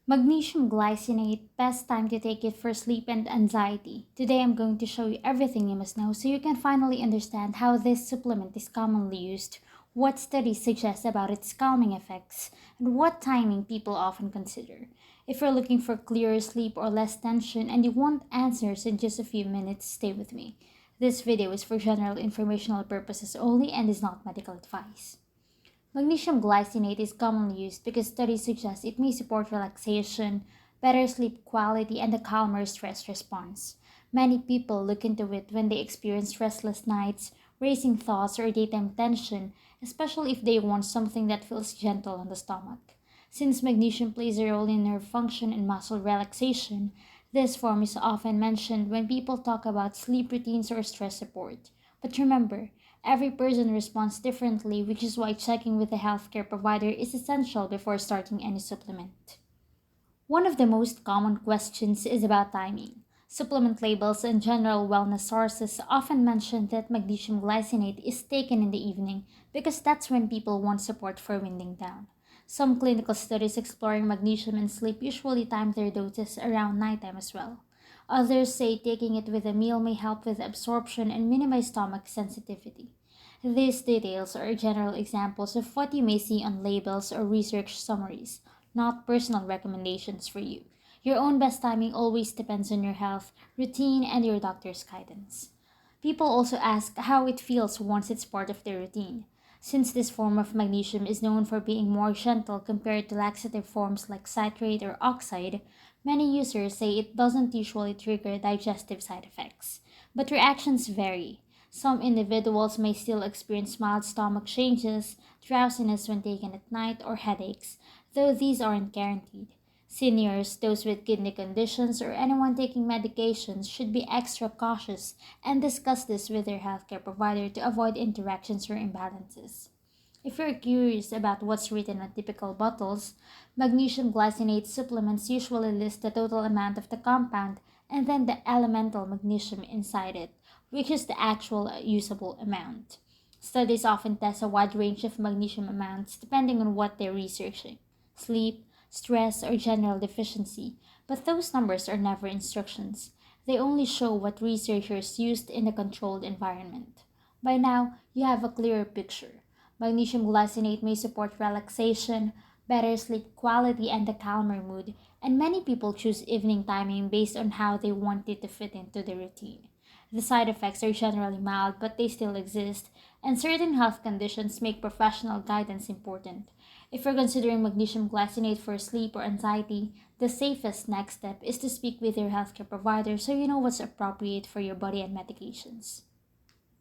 Magnesium glycinate, best time to take it for sleep and anxiety. Today I'm going to show you everything you must know so you can finally understand how this supplement is commonly used, what studies suggest about its calming effects, and what timing people often consider. If you're looking for clearer sleep or less tension and you want answers in just a few minutes, stay with me. This video is for general informational purposes only and is not medical advice. Magnesium glycinate is commonly used because studies suggest it may support relaxation, better sleep quality, and a calmer stress response. Many people look into it when they experience restless nights, racing thoughts, or daytime tension, especially if they want something that feels gentle on the stomach. Since magnesium plays a role in nerve function and muscle relaxation, this form is often mentioned when people talk about sleep routines or stress support. But remember, every person responds differently, which is why checking with a healthcare provider is essential before starting any supplement. One of the most common questions is about timing. Supplement labels and general wellness sources often mention that magnesium glycinate is taken in the evening because that's when people want support for winding down. Some clinical studies exploring magnesium in sleep usually time their doses around nighttime as well. Others say taking it with a meal may help with absorption and minimize stomach sensitivity. These details are general examples of what you may see on labels or research summaries, not personal recommendations for you. Your own best timing always depends on your health, routine, and your doctor's guidance. People also ask how it feels once it's part of their routine. Since this form of magnesium is known for being more gentle compared to laxative forms like citrate or oxide, many users say it doesn't usually trigger digestive side effects. But reactions vary. Some individuals may still experience mild stomach changes, drowsiness when taken at night, or headaches, though these aren't guaranteed. Seniors, those with kidney conditions, or anyone taking medications should be extra cautious and discuss this with their healthcare provider to avoid interactions or imbalances. If you're curious about what's written on typical bottles, magnesium glycinate supplements usually list the total amount of the compound and then the elemental magnesium inside it, which is the actual usable amount. Studies often test a wide range of magnesium amounts depending on what they're researching sleep, stress, or general deficiency, but those numbers are never instructions. They only show what researchers used in a controlled environment. By now, you have a clearer picture. Magnesium glycinate may support relaxation, better sleep quality, and a calmer mood, and many people choose evening timing based on how they want it to fit into their routine. The side effects are generally mild, but they still exist, and certain health conditions make professional guidance important. If you're considering magnesium glycinate for sleep or anxiety, the safest next step is to speak with your healthcare provider so you know what's appropriate for your body and medications.